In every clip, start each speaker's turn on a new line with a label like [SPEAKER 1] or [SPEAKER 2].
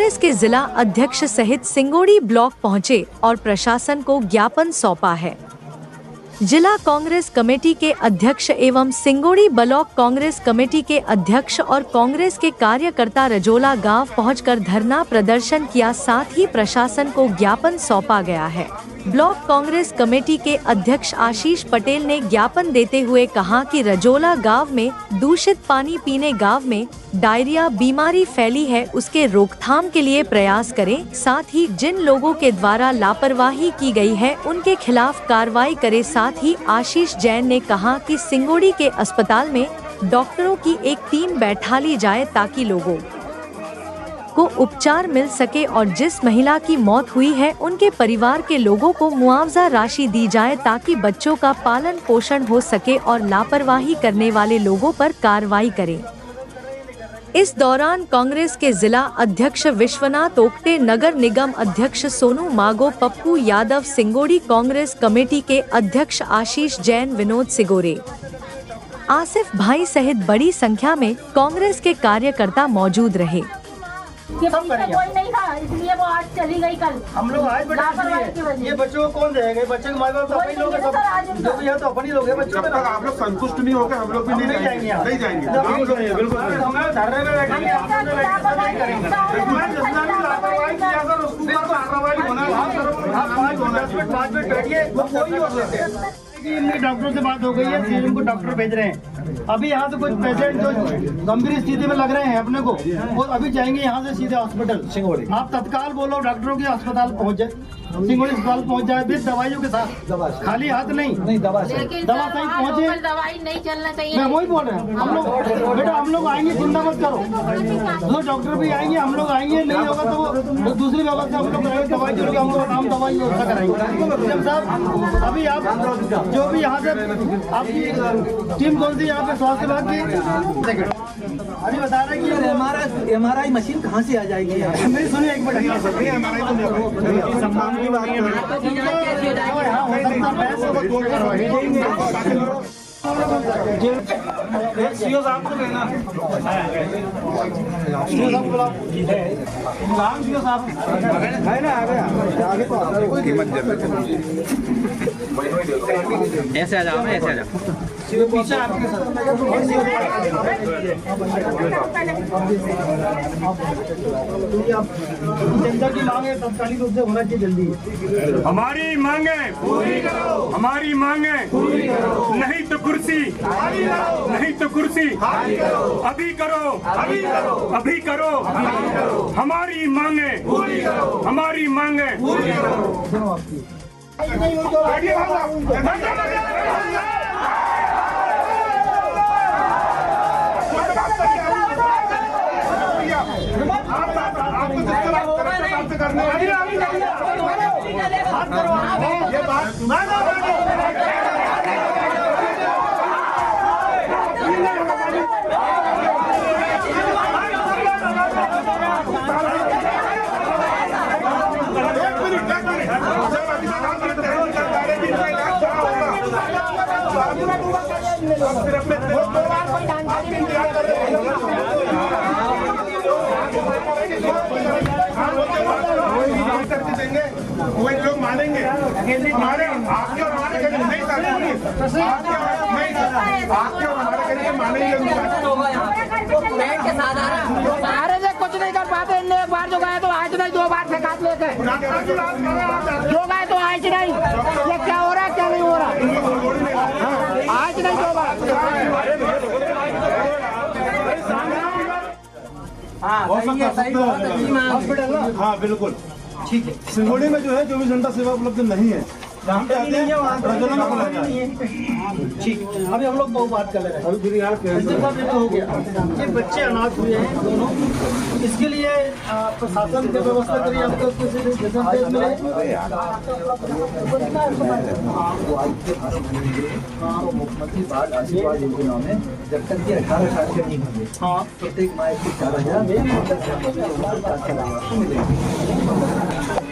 [SPEAKER 1] कांग्रेस के जिला अध्यक्ष सहित सिंगोड़ी ब्लॉक पहुंचे और प्रशासन को ज्ञापन सौंपा है। जिला कांग्रेस कमेटी के अध्यक्ष एवं सिंगोड़ी ब्लॉक कांग्रेस कमेटी के अध्यक्ष और कांग्रेस के कार्यकर्ता रजोला गांव पहुंचकर धरना प्रदर्शन किया, साथ ही प्रशासन को ज्ञापन सौंपा गया है। ब्लॉक कांग्रेस कमेटी के अध्यक्ष आशीष पटेल ने ज्ञापन देते हुए कहा कि रजोला गांव में दूषित पानी पीने, गांव में डायरिया बीमारी फैली है, उसके रोकथाम के लिए प्रयास करें। साथ ही जिन लोगों के द्वारा लापरवाही की गई है उनके खिलाफ कार्रवाई करें। साथ ही आशीष जैन ने कहा कि सिंगोड़ी के अस्पताल में डॉक्टरों की एक टीम बैठा ली जाए ताकि लोगों को उपचार मिल सके और जिस महिला की मौत हुई है उनके परिवार के लोगों को मुआवजा राशि दी जाए ताकि बच्चों का पालन पोषण हो सके और लापरवाही करने वाले लोगों पर कार्रवाई करें। इस दौरान कांग्रेस के जिला अध्यक्ष विश्वनाथ ओक्टे, नगर निगम अध्यक्ष सोनू मागो, पप्पू यादव, सिंगोड़ी कांग्रेस कमेटी के अध्यक्ष आशीष जैन, विनोद सिगोरे, आसिफ भाई सहित बड़ी संख्या में कांग्रेस के कार्यकर्ता मौजूद रहे।
[SPEAKER 2] ये कोई नहीं था, इसलिए वो आज चली गई। कल
[SPEAKER 3] हम लोग आज ये बच्चों को कौन देगा? बच्चे के माँ बाप तो अपने लोग हैं, जो भी है तो अपने लोग हैं। बच्चों तक आप लोग संतुष्ट नहीं होंगे, हम लोग भी नहीं जाएंगे, नहीं जाएंगे। बिल्कुल हमारे धरने में बैठेंगे, डॉक्टरों से बात हो गई है, सीएम को डॉक्टर भेज रहे हैं। अभी यहाँ से कुछ पेशेंट जो गंभीर स्थिति में लग रहे हैं अपने को, वो अभी जाएंगे यहाँ से सीधे हॉस्पिटल सिंगोड़ी। आप तत्काल बोलो डॉक्टरों के अस्पताल पहुँच जाए, सिंगोड़ी अस्पताल पहुँच जाए विद दवाइयों के साथ, खाली हाथ नहीं दवा सही पहुँचे।
[SPEAKER 2] दवाई नहीं चलना चाहिए,
[SPEAKER 3] मैं वही बोल रहा हूँ। हम लोग बेटा हम लोग आएंगे, चिंता मत करो, दो डॉक्टर भी आएंगे, हम लोग आएंगे। नहीं होगा तो दूसरी व्यवस्था हम लोग कराएंगे, दवाई जरूर हमको हम दवाई व्यवस्था कराएंगे। साहब अभी आप जो भी यहाँ से आपकी टीम कौन सी यहाँ पे स्वास्थ्य विभाग की अभी बता रहे हैं कि MRI मशीन कहाँ से आ जाएगी? मेरी सुनिए एक मिनट, सम्मान की बात है। सीओ साहब को देना, सीओ साहब बुलाओ, सीओ साहब है ना, आ गया आगे तो कोई कीमत ऐसे आ जाओ, ऐसे आ जाओ, पीछे आपके साथ। जनता की मांग है, तत्कालिक रूप से होना चाहिए जल्दी।
[SPEAKER 4] हमारी मांगे पूरी करो, हमारी मांगे पूरी करो, नहीं तो कुर्सी, नहीं तो कुर्सी अभी करो, अभी करो, अभी करो, हमारी मांगे पूरी करो, हमारी मांगे पूरी करो। ये बात देंगे, वो लोग मानेंगे। हमारे आपके और हमारे करीब नहीं सर, आपके और हमारे करीब मानेंगे।
[SPEAKER 2] अरे से कुछ नहीं कर पाते, एक बार जो गए तो आज नहीं, दो बार फेंका लेके जो गए तो आज नहीं। ये क्या हो रहा है, क्या नहीं हो रहा, आज नहीं दो बार।
[SPEAKER 3] हाँ बिल्कुल ठीक है। सिंगोड़ी में जो है 24 घंटा सेवा उपलब्ध नहीं है, जहाँ पे आते हैं ठीक। अभी हम लोग बात कर रहे हैं, हो गया ये बच्चे अनाथ हुए हैं दोनों, इसके लिए प्रशासन की व्यवस्था करिए। आपको
[SPEAKER 5] मुख्यमंत्री बाल आशीर्वाद योजना में जब तक ये 18 साल के नहीं होंगे, हाँ प्रत्येक माह की 4,000 मिलेगी।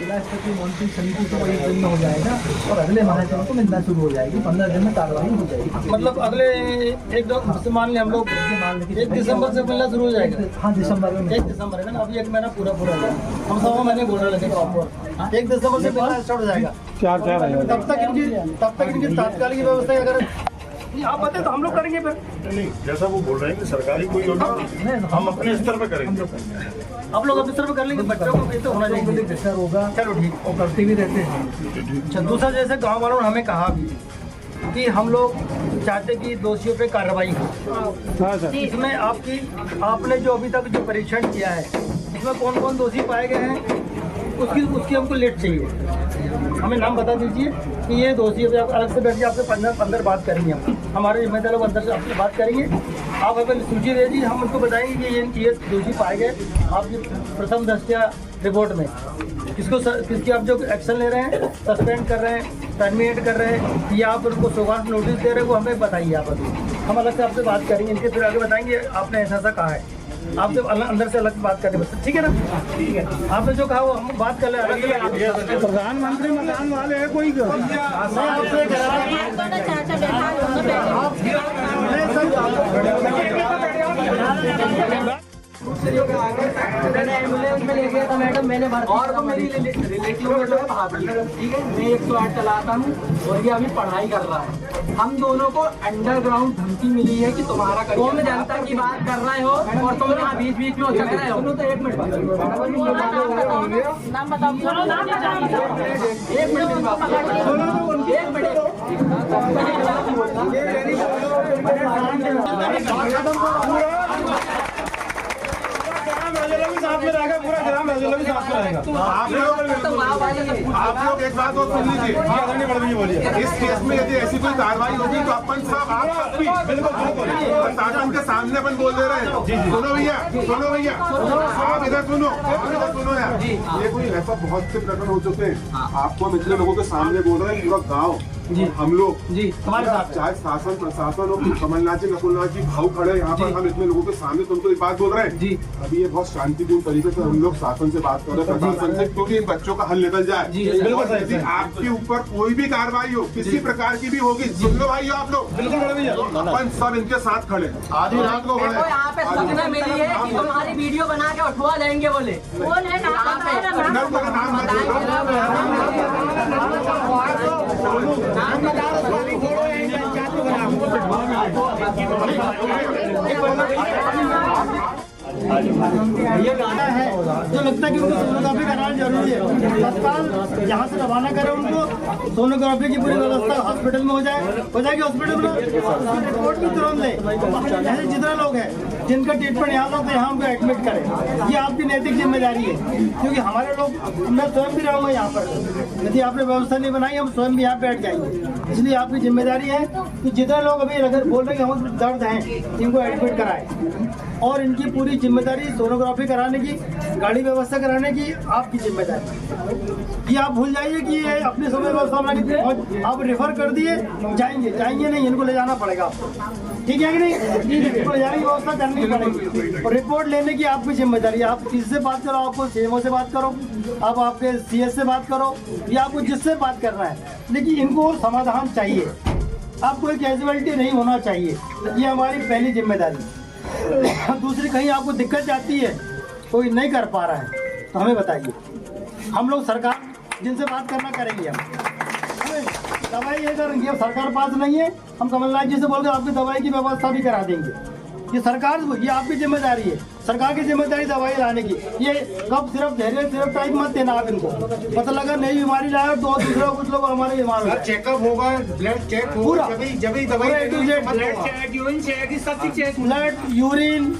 [SPEAKER 5] जिला स्तर की मॉनिटरिंग समिति तो 1 दिन में हो जाएगा और अगले महाजन को मिलना शुरू हो जाएगी। 15 दिन में कार्रवाई हो जाएगी।
[SPEAKER 3] मतलब अगले मान लें हम लोग 1 दिसंबर से मिलना शुरू हो जाएगा।
[SPEAKER 5] हाँ, दिसंबर में
[SPEAKER 3] 1 दिसंबर है ना, अभी 1 महीना पूरा हो गया। हम 1.25 महीने बोल रहे लगे 1 दिसंबर से मिलना स्टार्ट हो जाएगा। तब तक इनकी तात्कालिक व्यवस्था अगर आप बताए तो हम लोग करेंगे फिर।
[SPEAKER 6] नहीं, जैसा वो बोल रहे हैं कि सरकारी कोई योजना हम अपने स्तर पर करेंगे।
[SPEAKER 3] आप लोग अपने स्तर पर कर लेंगे, बच्चों को भी तो होना चाहिए
[SPEAKER 5] प्रेशर होगा।
[SPEAKER 3] चलो ठीक,
[SPEAKER 5] और करते भी रहते हैं।
[SPEAKER 3] अच्छा, दूसरा जैसे गांव वालों ने हमें कहा भी कि हम लोग चाहते कि दोषियों पे कार्रवाई हो। इसमें आपने जो अभी तक जो परीक्षण किया है इसमें कौन कौन दोषी पाए गए हैं उसकी हमको लिस्ट चाहिए। हमें नाम बता दीजिए कि ये दोषी है। आप अलग से बैठ के आपसे अंदर बात करेंगे। हम हमारे जिम्मेदार लोग अंदर से आपसे बात करेंगे। आप अगर सूची दे दीजिए, हम उनको बताएंगे कि ये दोषी पाए गए आपकी प्रथम दृष्टया रिपोर्ट में। किसकी आप जो एक्शन ले रहे हैं, सस्पेंड कर रहे हैं, टर्मिनेट कर रहे हैं या आप उनको सौगात नोटिस दे रहे हैं, वो हमें बताइए। आप अभी हम अलग से आपसे बात करेंगे, इनके फिर आगे बताएंगे आपने ऐसा कहा है। आपसे अंदर से अलग बात करें, बस ठीक है ना? ठीक है, आपने जो कहा वो हम बात कर ले।
[SPEAKER 6] प्रधानमंत्री मकान वाले हैं कोई
[SPEAKER 7] एम्बुलेंस में ले गया था मैडम, मैंने और वो मेरी रिलेटिव जो है भाभी, ठीक है, मैं 108 चलाता हूँ और ये अभी पढ़ाई कर रहा है। हम दोनों को अंडरग्राउंड धमकी मिली है कि तुम्हारा तुम जनता की बात कर रहे हो और तुम यहाँ बीच बीच में चल रहे हो। तो 1 मिनट नाम बताओ,
[SPEAKER 6] साथ में रहेगा, पूरा ग्राम भी साथ में रहेगा।
[SPEAKER 8] आप लोग एक बात और सुन लीजिए, इस केस में यदि ऐसी कोई कार्रवाई होगी तो अपन साहब आप भी बिल्कुल प्रशासन के सामने अपन बोल दे रहे हैं। सुनो भैया, आप इधर सुनो यार, ये कोई ऐसा बहुत से प्रकरण हो चुके हैं। आपको हम इतने लोगों के सामने बोल रहे हैं, पूरा गाँव हम लोग हमारे साथ, चाहे शासन प्रशासन और कमलनाथ जी नकुलनाथ जी भाव खड़े यहाँ पर, हम इतने लोगों के सामने तुमको एक बात बोल रहे हैं। अभी ये बहुत शांतिपूर्ण तरीके से हम लोग शासन से बात कर रहे हैं, प्रशासन से, क्योंकि इन बच्चों का हल निकल जाए। यदि आपके ऊपर कोई भी कार्रवाई हो, किसी प्रकार की भी होगी, सुन लो भाई आप लोग, अपन सब इनके साथ खड़े। आधी रात को खड़े
[SPEAKER 7] यहाँ पे सूचना मिली है कि तुम्हारी वीडियो बना के उठवा लेंगे। बोले
[SPEAKER 3] ये गाना है जो लगता है कि उनको सोनोग्राफी कराना जरूरी है। तत्काल यहाँ से रवाना करें उनको, सोनोग्राफी की पूरी व्यवस्था हॉस्पिटल में हो जाएगी। हॉस्पिटल में रिपोर्ट भी तुरंत ले। ऐसे जितने लोग हैं जिनका ट्रीटमेंट यहाँ लोग यहाँ उनको एडमिट करें, ये आपकी नैतिक जिम्मेदारी है। क्योंकि हमारे लोग, मैं स्वयं भी रहूँगा यहाँ पर, यदि आपने व्यवस्था नहीं बनाई हम स्वयं भी यहाँ बैठ जाएंगे। इसलिए आपकी जिम्मेदारी है कि जितने लोग अभी अगर बोल रहे हैं कि हम दर्द हैं, इनको एडमिट कराएं। और इनकी पूरी जिम्मेदारी सोनोग्राफी कराने की, गाड़ी व्यवस्था कराने की आपकी जिम्मेदारी। ये आप भूल जाइए कि ये अपने समय व्यवस्था बना के आप रेफर कर दिए, जाएंगे नहीं, इनको ले जाना पड़ेगा आपको, ठीक है कि नहीं? इनको ले जाने की व्यवस्था करनी पड़ेगी। और रिपोर्ट लेने की आपकी जिम्मेदारी। आप किससे बात करो, आपको सीएमओ से बात करो, आप आपके सीएस से बात करो, या आपको जिससे बात करना है, लेकिन इनको समाधान चाहिए। आपको कोई कैजुअलिटी नहीं होना चाहिए, ये हमारी पहली जिम्मेदारी। दूसरी, कहीं आपको दिक्कत जाती है, कोई नहीं कर पा रहा है तो हमें बताइए। हम लोग सरकार जिनसे बात करना करेंगे। हम दवाई अगर ये सरकार पास नहीं है, हम कमलनाथ जी से बोलकर आपकी दवाई की व्यवस्था भी करा देंगे। ये सरकार, ये आपकी जिम्मेदारी है। सरकार की जिम्मेदारी दवाई लाने की। ये कब सिर्फ सिर्फ टाइप मत देना आप इनको। पता लगा नई बीमारी लाया तो दूसरा कुछ लोग हमारे बीमार हो,
[SPEAKER 8] चेकअप होगा, ब्लड चेक होगा, जब
[SPEAKER 3] ब्लड, यूरिन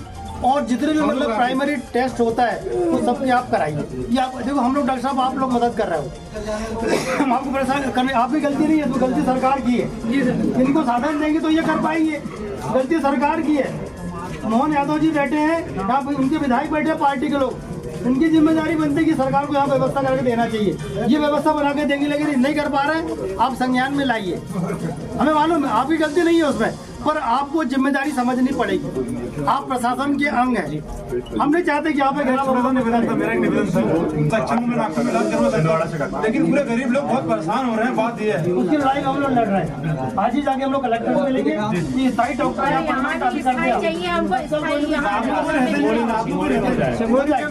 [SPEAKER 3] और जितने भी मतलब प्राइमरी टेस्ट होता है वो सबके आप कराइए। ये आप देखो, हम लोग डॉक्टर साहब आप लोग मदद कर रहे हो, हम आपको परेशान करने, आपकी गलती नहीं है, तो गलती सरकार की है। इनको साधन देंगे तो ये कर पाएंगे, गलती सरकार की है। मोहन यादव जी बैठे हैं यहाँ, उनके विधायक बैठे हैं पार्टी के लोग, उनकी जिम्मेदारी बनती है कि सरकार को यहाँ व्यवस्था करके देना चाहिए। ये व्यवस्था बना के देंगे, लेकिन नहीं कर पा रहे हैं, आप संज्ञान में लाइए। हमें मालूम है आपकी गलती नहीं है उसमें, पर आपको जिम्मेदारी समझनी पड़ेगी। आप प्रशासन के अंग हैं। हम नहीं चाहते कि आप
[SPEAKER 6] लेकिन पूरे गरीब लोग बहुत परेशान हो रहे हैं। बात ये है
[SPEAKER 3] उसकी लड़ाई हम लोग लड़ रहे हैं। आज ही जाके हम लोग कलेक्टर से मिलेंगे कि स्थायी डॉक्टर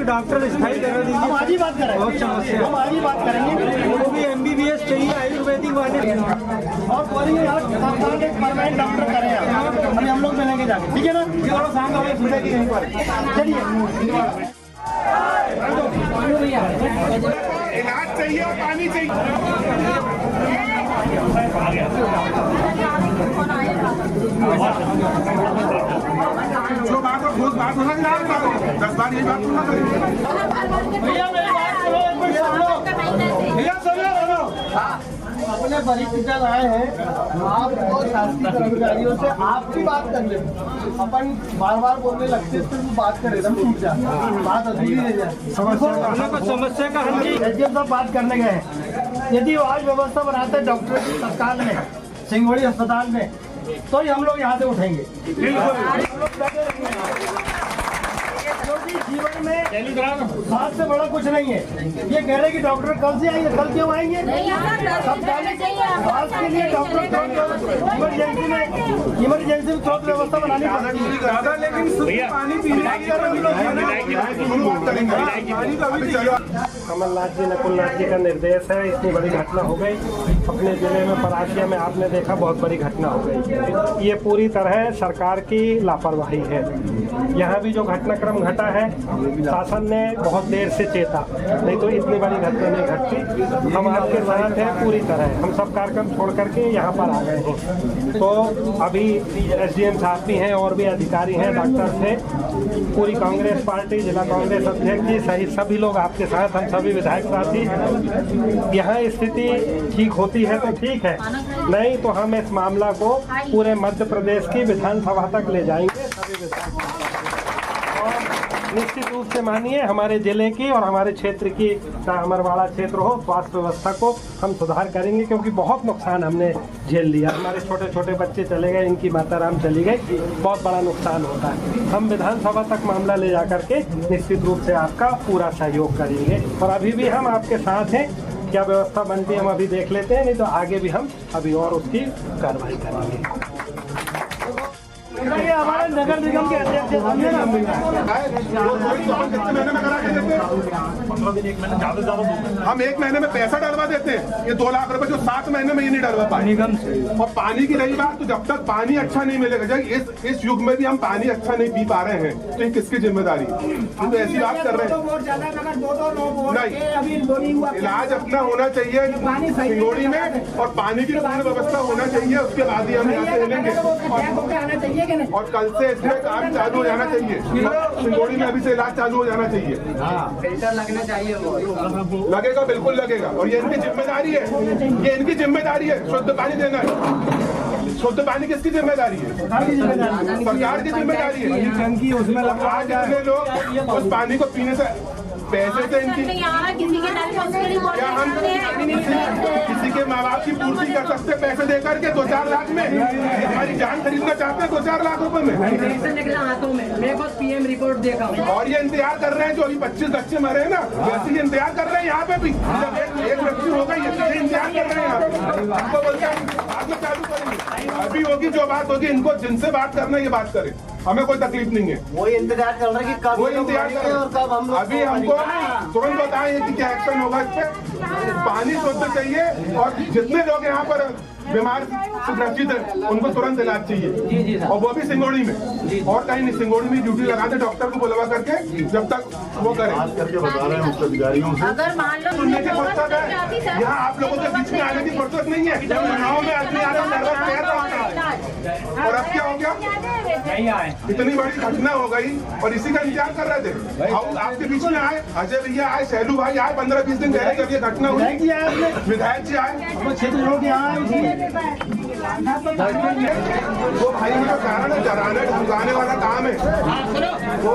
[SPEAKER 5] डॉक्टर स्थायी करा दीजिए।
[SPEAKER 3] हम आज ही बात करेंगे, हम आज ही बात करेंगे।
[SPEAKER 5] वो भी MBBS चाहिए, आयुर्वेदिक वाले
[SPEAKER 3] और बोलेंगे यार सरकार एक परमानेंट डॉक्टर करें अभी हम लोग मिलेंगे जाके, ठीक है ना? थोड़ा शाम का सुने की कहीं पर चलिए।
[SPEAKER 8] इलाज चाहिए और पानी चाहिए। जो बात हो ठोस बात होना चाहिए। 10 बार ये बात सुनना चाहिए।
[SPEAKER 3] भैया मेरी बात सुनो, एक मिनट सुन लो। भैया सुनो, अपने वरिष्ठ जन आए हैं, आप और शासकीय कर्मचारियों से आपकी बात कर ले। अपन बार बार बोलने लगते तो बात करे एकदम टूट जाए, बात अधूरी रह जाए। समस्या का हल एसडीएम साहब बात करने गए हैं। यदि आज व्यवस्था बनाते डॉक्टर की तत्काल में सिंगोड़ी अस्पताल में, तो ही हम लोग यहाँ से उठेंगे। क्योंकि जीवन में बात से बड़ा कुछ नहीं है। ये कह रहे कि डॉक्टर कल से आएंगे, कल क्यों आएंगे? स्वास्थ्य के लिए डॉक्टर इमरजेंसी में तुरंत व्यवस्था बनानी पड़ेगी दादा। लेकिन पानी
[SPEAKER 9] कमलनाथ जी नकुलनाथ जी का निर्देश है। इतनी बड़ी घटना हो गई अपने जिले में, परासिया में आपने देखा बहुत बड़ी घटना हो गई। ये पूरी तरह सरकार की लापरवाही है। यहाँ भी जो घटनाक्रम घटा है, शासन ने बहुत देर से चेता, नहीं तो इतनी बड़ी घटना नहीं घटती। हम आपके साथ हैं पूरी तरह। हम सब कार्यक्रम छोड़ करके यहाँ पर आ गए हैं। तो अभी SDM साहब भी हैं और भी अधिकारी हैं, डॉक्टर थे, पूरी कांग्रेस पार्टी, जिला कांग्रेस अध्यक्ष जी सहित सभी लोग आपके साथ, हम सभी विधायक साथी। यहाँ स्थिति ठीक होती है तो ठीक है, नहीं तो हम इस मामला को पूरे मध्य प्रदेश की विधानसभा तक ले जाएंगे सभी विधायक। और निश्चित रूप से मानिए हमारे जिले की और हमारे क्षेत्र की, चाहे अमरवाड़ा क्षेत्र हो, स्वास्थ्य व्यवस्था को हम सुधार करेंगे। क्योंकि बहुत नुकसान हमने झेल लिया। हमारे छोटे छोटे बच्चे चले गए, इनकी माता राम चली गई, बहुत बड़ा नुकसान होता है। हम विधानसभा तक मामला ले जा करके निश्चित रूप से आपका पूरा सहयोग करेंगे। और अभी भी हम आपके साथ हैं। क्या व्यवस्था बनती है हम अभी देख लेते हैं, नहीं तो आगे भी हम अभी और उसकी कार्रवाई करेंगे।
[SPEAKER 3] हमारे नगर निगम के अध्यक्ष
[SPEAKER 8] कितने महीने में करा के देते हैं?
[SPEAKER 6] 15 दिन 1 महीने ज्यादा
[SPEAKER 8] हम 1 महीने में पैसा डलवा देते हैं। ये 2 लाख रुपए जो 7 महीने में ये नहीं डलवा पाए
[SPEAKER 5] निगम से।
[SPEAKER 8] और पानी की रही बात, तो जब तक पानी अच्छा नहीं मिलेगा, जब इस युग में भी हम पानी अच्छा नहीं पी पा रहे हैं, तो ये किसकी जिम्मेदारी? हम तो ऐसी बात कर रहे हैं। नहीं, इलाज अपना होना चाहिए सिंगोड़ी में और पानी की पूर्ण व्यवस्था होना चाहिए। उसके बाद ही हम यहाँ से मिलेंगे और कल से इसमें काम चालू हो जाना चाहिए। सिंगोड़ी में अभी से इलाज चालू हो जाना चाहिए।
[SPEAKER 7] फिल्टर लगना चाहिए,
[SPEAKER 8] लगेगा, बिल्कुल लगेगा। और ये इनकी जिम्मेदारी है, ये इनकी जिम्मेदारी है शुद्ध पानी देना है। शुद्ध पानी किसकी जिम्मेदारी है? सरकार की जिम्मेदारी है।
[SPEAKER 5] टंकी उसमें लगा
[SPEAKER 8] कितने लोग उस पानी को पीने से पैसे से इनकी, क्या हम किसी के माँ बाप की पूर्ति कर सकते पैसे दे करके 2-4 लाख में? हमारी जान खरीदना चाहते हैं 2-4 लाख रुपए में?
[SPEAKER 7] निकला हाथों में, मेरे पास PM रिपोर्ट देखा।
[SPEAKER 8] और ये इंतजार कर रहे हैं, जो अभी 25 बच्चे मरे हैं ना, वैसे ही इंतजार कर रहे हैं यहाँ पे भी। जब एक व्यक्ति होगा ये इंतजार कर रहे हैं। आपको बोलते हैं बाद में चालू करेंगे, अभी होगी जो बात होगी। इनको जिनसे बात करना है ये बात करें, हमें कोई तकलीफ नहीं है।
[SPEAKER 3] वही इंतजार कर रहे हैं कि कब
[SPEAKER 8] वो इंतजार कर रहे हैं
[SPEAKER 3] और कब हम लोग
[SPEAKER 8] अभी हमको तुरंत बताएं कि क्या एक्शन होगा इस पे। पानी शुद्ध चाहिए और जितने लोग यहाँ पर बीमार से ग्रसित है उनको तुरंत इलाज चाहिए, और वो भी सिंगोड़ी में। और कहीं नहीं, सिंगोड़ी में ड्यूटी लगाते डॉक्टर को बुलवा करके, जब तक वो करें।
[SPEAKER 6] करके बता रहे हैं उच्च अधिकारियों से।
[SPEAKER 10] अगर मान लो
[SPEAKER 8] सुनने की फुर्सत है, यहाँ आप लोगों के बीच में आने की फुर्सत नहीं है। जब गाँव में आदमी आता है नर्वस तैयार होता है, और अब क्या हो गया?
[SPEAKER 5] नहीं आए।
[SPEAKER 8] इतनी बड़ी घटना हो गई और इसी का इंतजार कर रहे थे। आपके बीच में आए, अजय भैया आए, शैलू भाई आए 15-20 दिन पहले जब ये घटना हुई। विधायक जी आए,
[SPEAKER 3] क्षेत्र लोग यहाँ आए।
[SPEAKER 8] वो भाई का कारण है, डराने धमकाने वाला काम है। वो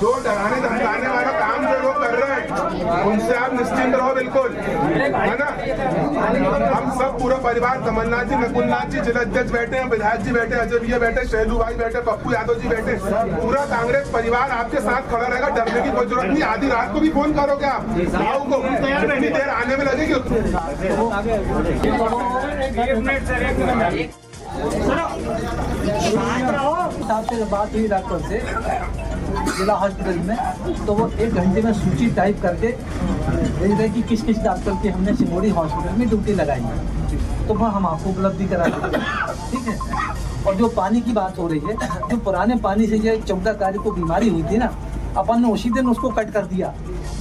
[SPEAKER 8] जो डराने धमकाने वाला काम जो लोग कर रहे हैं, उनसे आप निश्चिंत रहो बिल्कुल, है ना। हम सब पूरा परिवार, कमलनाथ जी, नकुलनाथ जी, जिला अध्यक्ष बैठे हैं, विधायक जी बैठे, अजय भैया बैठे, शैलू भाई बैठे, पप्पू यादव जी बैठे, पूरा कांग्रेस परिवार आपके साथ खड़ा रहेगा। डरने की कोई जरूरत नहीं। आधी रात को भी फोन करोगे आप भाव को, कितनी देर आने में लगेगी।
[SPEAKER 5] साहब से बात हुई डॉक्टर से जिला हॉस्पिटल में, तो वो 1 घंटे में सूची टाइप करके भेज रहे कि किस किस डॉक्टर की हमने सिंगोड़ी हॉस्पिटल में ड्यूटी लगाई है, तो वह हम आपको उपलब्धि करा देते हैं, ठीक है। और जो पानी की बात हो रही है, जो पुराने पानी से जो 14 तारीख को बीमारी हुई थी ना, अपन ने उसी दिन उसको कट कर दिया,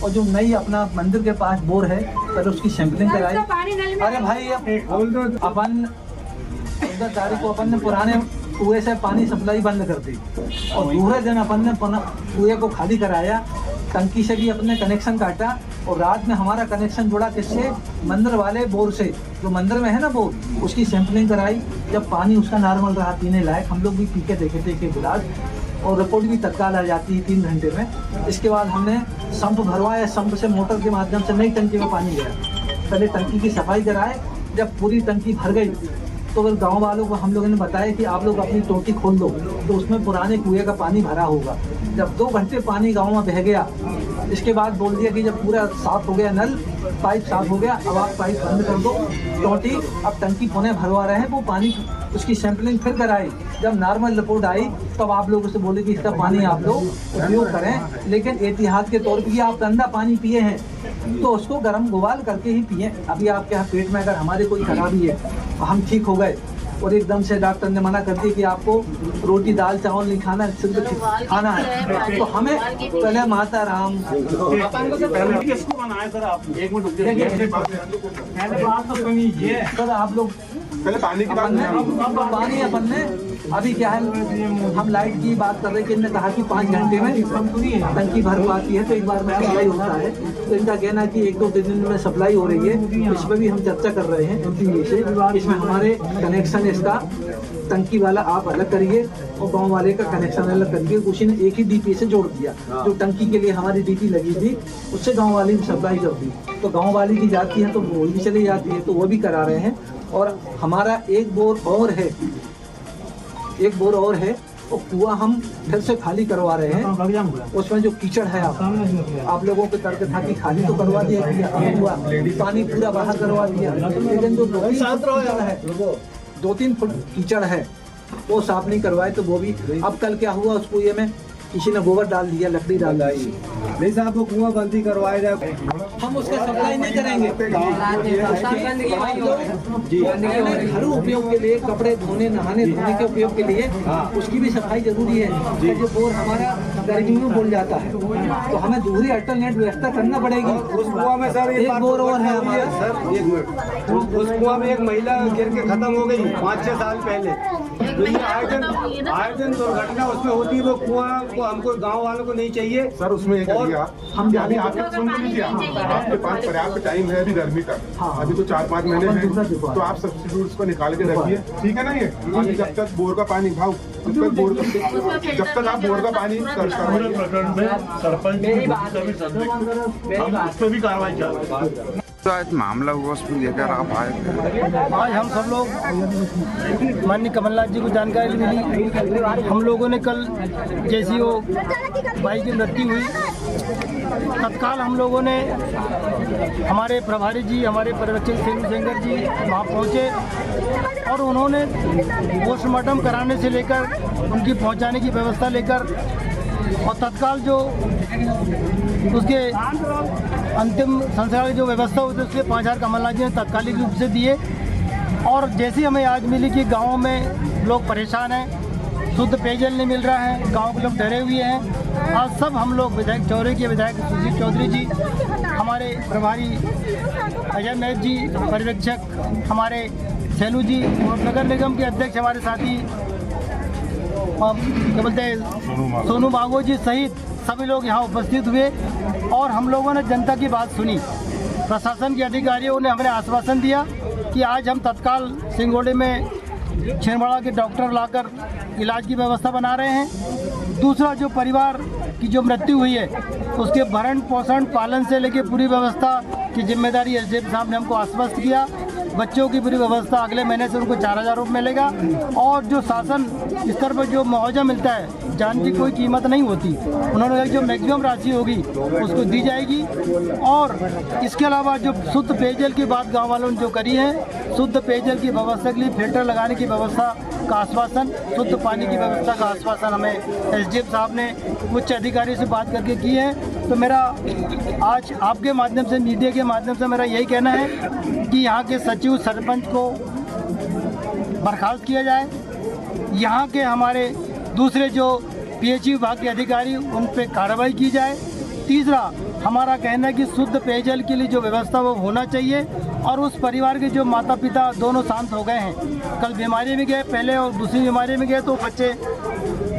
[SPEAKER 5] और जो नई अपना मंदिर के पास बोर है, पहले उसकी सैंपलिंग कराई। अरे भाई अपन 14 तारीख को अपन ने पुराने कुएं से पानी सप्लाई बंद कर दी, और दूसरे दिन अपन ने कुएं को खाली कराया, टंकी से भी अपने कनेक्शन काटा, और रात में हमारा कनेक्शन जुड़ा किससे, मंदिर वाले बोर से, जो मंदिर में है ना बोर, उसकी सैंपलिंग कराई। जब पानी उसका नॉर्मल रहा पीने लायक, हम लोग भी पी के देखे थे एक गिलास, और रिपोर्ट भी तत्काल आ जाती है 3 घंटे में। इसके बाद हमने संप भरवाया, संप से मोटर के माध्यम से नई टंकी में पानी गया। पहले टंकी की सफाई कराए, जब पूरी टंकी भर गई तो फिर गांव वालों को हम लोगों ने बताया कि आप लोग अपनी टोटी खोल दो, तो उसमें पुराने कुएं का पानी भरा होगा। जब 2 घंटे पानी गाँव में बह गया, इसके बाद बोल दिया कि जब पूरा साफ हो गया, नल पाइप साफ हो गया, अब आप पाइप बंद कर दो टोटी, अब टंकी पुनः भरवा रहे हैं वो पानी। उसकी सैंपलिंग फिर कराई, जब नॉर्मल रिपोर्ट आई तब आप लोगों से बोले कि इसका पानी आप लोग उपयोग करें, लेकिन एहतियात के तौर पर आप गंदा पानी पिए हैं तो उसको गर्म उबाल करके ही पिए। अभी आपके यहाँ पेट में अगर हमारे कोई खराबी है, हम ठीक हो गए और एकदम से डॉक्टर ने मना कर दिया कि आपको रोटी दाल चावल नहीं खाना, सिर्फ खाना है, तो हमें पहले माता राम
[SPEAKER 6] किसको बनाया सर आप? एक मिनट
[SPEAKER 5] सर, आप लोग
[SPEAKER 8] पहले पानी की बात
[SPEAKER 5] पानी अपन ने अभी क्या है, हम लाइट की बात कर रहे हैं कि इन्होंने कहा कि 5 घंटे में टंकी भर पाती है, तो एक बार में सप्लाई होता है। तो इनका कहना है कि 1-2 दिन में सप्लाई हो रही है, इस पर भी हम चर्चा कर रहे हैं। इसमें हमारे कनेक्शन, इसका टंकी वाला आप अलग करिए और गांव वाले का कनेक्शन अलग करिए। उसी ने एक ही डीपी से जोड़ दिया, जो टंकी के लिए हमारी डीपी लगी थी उससे गाँव वाले की सप्लाई कर दी, तो गाँव वाले की जाती है तो वो भी चली जाती है, तो वो भी करा रहे हैं। और हमारा एक बोर और है, और कुआं हम फिर से खाली करवा रहे हैं। उसमें जो कीचड़ है, आप लोगों के तर्क था कि खाली तो करवा दिया हुआ, पानी पूरा बाहर करवा दिया, लेकिन जो 2-3 फुट कीचड़ है वो साफ नहीं करवाए, तो वो भी। अब कल क्या हुआ, उस कुएं में किसी ने गोबर डाल दिया, लकड़ी डाल दी।
[SPEAKER 3] नहीं साहब, वो कुआं बंदी करवाया जाए,
[SPEAKER 5] हम उसका सप्लाई नहीं करेंगे। घरेलू उपयोग के लिए, कपड़े धोने नहाने धोने के उपयोग के लिए उसकी भी सफाई जरूरी है। जो बोर हमारा गर्मी में बोल जाता है, तो हमें दूसरी अल्टरनेट व्यवस्था करना पड़ेगी।
[SPEAKER 3] उस कुआं में सर
[SPEAKER 5] एक बोर और है हमारा
[SPEAKER 3] सर, 1 मिनट, उस कुआं में एक महिला गिर के खत्म हो गई 5-6 साल पहले। आए दिन दुर्घटना उसमें होती है, वो कुआं को हमको गांव वालों को नहीं चाहिए
[SPEAKER 8] सर। उसमें एक
[SPEAKER 5] हम
[SPEAKER 8] अभी आपने सुन लीजिए, आपके पास पर्याप्त टाइम है अभी गर्मी तक, अभी तो 4-5 महीने हैं, तो आप सब्स्टिट्यूट्स को निकाल के रखिए, ठीक है ना। ये अभी जब तक बोर का पानी भाव, जब तक आप बोर का पानी
[SPEAKER 6] प्रकरण में सरपंच हम उस पर भी कार्रवाई चल रही है।
[SPEAKER 10] मामला हुआ, उसको लेकर आप आए।
[SPEAKER 3] आज हम सब लोग माननीय कमलनाथ जी को जानकारी मिली। हम लोगों ने कल जैसी वो भाई की मृत्यु हुई, तत्काल हम लोगों ने, हमारे प्रभारी जी, हमारे पर्यवेक्षक सेनू सेंगर जी वहाँ पहुँचे, और उन्होंने पोस्टमार्टम कराने से लेकर उनकी पहुँचाने की व्यवस्था लेकर, और तत्काल जो उसके अंतिम संस्कार की जो व्यवस्था होती है उसके 5,000 कमलनाथ जी ने तात्कालिक रूप से दिए। और जैसी हमें आज मिली कि गांव में लोग परेशान हैं, शुद्ध पेयजल नहीं मिल रहा है, गांव के लोग डरे हुए हैं। आज सब हम लोग विधायक चौरे के विधायक सुशील चौधरी जी, हमारे प्रभारी अजय महत जी, पर्यवेक्षक हमारे सैलू जी, और नगर निगम के अध्यक्ष हमारे साथी क्या बोलते हैं सोनू बागो जी सहित सभी लोग यहाँ उपस्थित हुए, और हम लोगों ने जनता की बात सुनी। प्रशासन के अधिकारियों ने हमें आश्वासन दिया कि आज हम तत्काल सिंगोड़ी में छिंदवाड़ा के डॉक्टर लाकर इलाज की व्यवस्था बना रहे हैं। दूसरा, जो परिवार की जो मृत्यु हुई है उसके भरण पोषण पालन से लेके पूरी व्यवस्था की जिम्मेदारी एसडीएम साहब ने हमको आश्वस्त किया। बच्चों की पूरी व्यवस्था अगले महीने से उनको 4000 रुपये मिलेगा और जो शासन स्तर पर जो मुआवजा मिलता है जान की कोई कीमत नहीं होती, उन्होंने कहा जो मैक्सिमम राशि होगी उसको दी जाएगी। और इसके अलावा जो शुद्ध पेयजल की बात गांव वालों ने जो करी है, शुद्ध पेयजल की व्यवस्था के लिए फिल्टर लगाने की व्यवस्था का आश्वासन, शुद्ध पानी की व्यवस्था का आश्वासन हमें एसडीएम साहब ने उच्च अधिकारी से बात करके की है। तो मेरा आज आपके माध्यम से, मीडिया के माध्यम से मेरा यही कहना है कि यहाँ के सचिव सरपंच को बर्खास्त किया जाए, यहाँ के हमारे दूसरे जो पीएचई विभाग के अधिकारी उन पर कार्रवाई की जाए। तीसरा हमारा कहना है कि शुद्ध पेयजल के लिए जो व्यवस्था वो होना चाहिए और उस परिवार के जो माता पिता दोनों शांत हो गए हैं, कल बीमारी में गए पहले और दूसरी बीमारी में गए तो बच्चे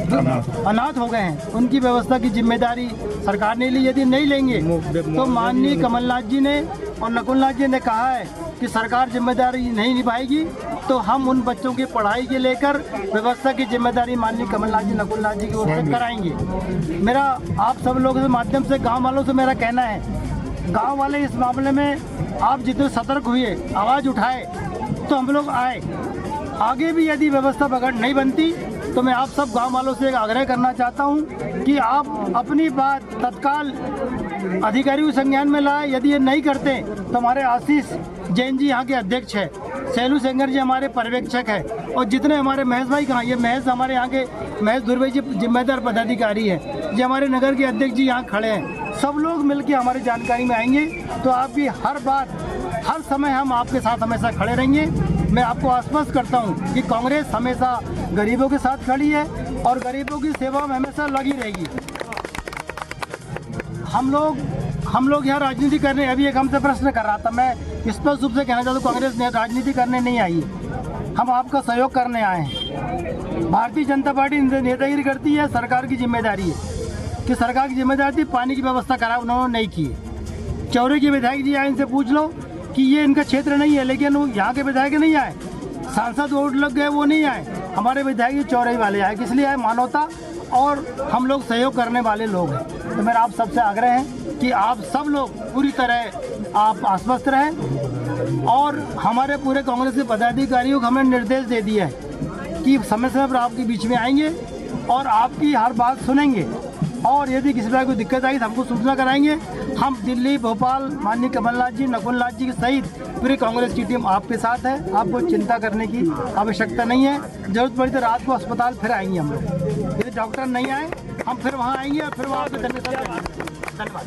[SPEAKER 3] अनाथ हो गए हैं, उनकी व्यवस्था की जिम्मेदारी सरकार ने ली। यदि नहीं लेंगे तो माननीय कमलनाथ जी ने और नकुलनाथ जी ने कहा है कि सरकार जिम्मेदारी नहीं निभाएगी तो हम उन बच्चों की पढ़ाई के लेकर व्यवस्था की जिम्मेदारी माननीय कमलनाथ जी नकुलनाथ जी की ओर से कराएंगे। मेरा आप सब लोगों के माध्यम से गांव वालों से मेरा कहना है, गांव वाले इस मामले में आप जितने सतर्क हुए, आवाज़ उठाए तो हम लोग आए। आगे भी यदि व्यवस्था बगड़ नहीं बनती तो मैं आप सब गांव वालों से एक आग्रह करना चाहता हूं कि आप अपनी बात तत्काल अधिकारियों संज्ञान में लाए। यदि ये नहीं करते तो हमारे आशीष जैन जी यहाँ के अध्यक्ष है, शैलू सेंगर जी हमारे पर्यवेक्षक है और जितने हमारे महेश भाई कहाँ, ये महेश हमारे यहाँ के महेश धुर्वे जी जिम्मेदार पदाधिकारी है, जो हमारे नगर के अध्यक्ष जी यहाँ खड़े हैं, सब लोग मिलकर हमारी जानकारी में आएंगे तो आपकी हर बात हर समय हम आपके साथ हमेशा खड़े रहेंगे। मैं आपको आश्वस्त करता हूं कि कांग्रेस हमेशा गरीबों के साथ खड़ी है और गरीबों की सेवा में हमेशा लगी रहेगी। हम लोग यहाँ राजनीति करने, अभी एक हमसे प्रश्न कर रहा था, मैं स्पष्ट रूप से कहना चाहता हूँ कांग्रेस ने राजनीति करने नहीं आई है, हम आपका सहयोग करने आए हैं। भारतीय जनता पार्टी नेतागिरी करती है, सरकार की जिम्मेदारी है कि सरकार की जिम्मेदारी थी पानी की व्यवस्था करा, उन्होंने नहीं की है। चौरे के विधायक जी आए, इनसे पूछ लो कि ये इनका क्षेत्र नहीं है, लेकिन वो यहाँ के विधायक नहीं आए, सांसद वोट लग गए वो नहीं आए, हमारे विधायक चौराही वाले आए, किस लिए आए? मानवता और हम लोग सहयोग करने वाले लोग हैं। तो मेरा आप सबसे आग्रह है कि आप सब लोग पूरी तरह आप आश्वस्त रहें और हमारे पूरे कांग्रेस के पदाधिकारियों को हमने निर्देश दे दिया है कि समय समय पर आपके बीच में आएंगे और आपकी हर बात सुनेंगे और यदि किसी प्रकार कोई दिक्कत आई तो हमको सूचना कराएंगे। हम दिल्ली, भोपाल, माननीय कमलनाथ जी, नकुलनाथ जी सहित पूरी कांग्रेस की टीम आपके साथ है, आपको चिंता करने की आवश्यकता नहीं है। जरूरत पड़ी तो रात को अस्पताल फिर आएंगे हम लोग, यदि डॉक्टर नहीं आए हम फिर वहाँ आएंगे और फिर वहाँ आपको धन्यवाद।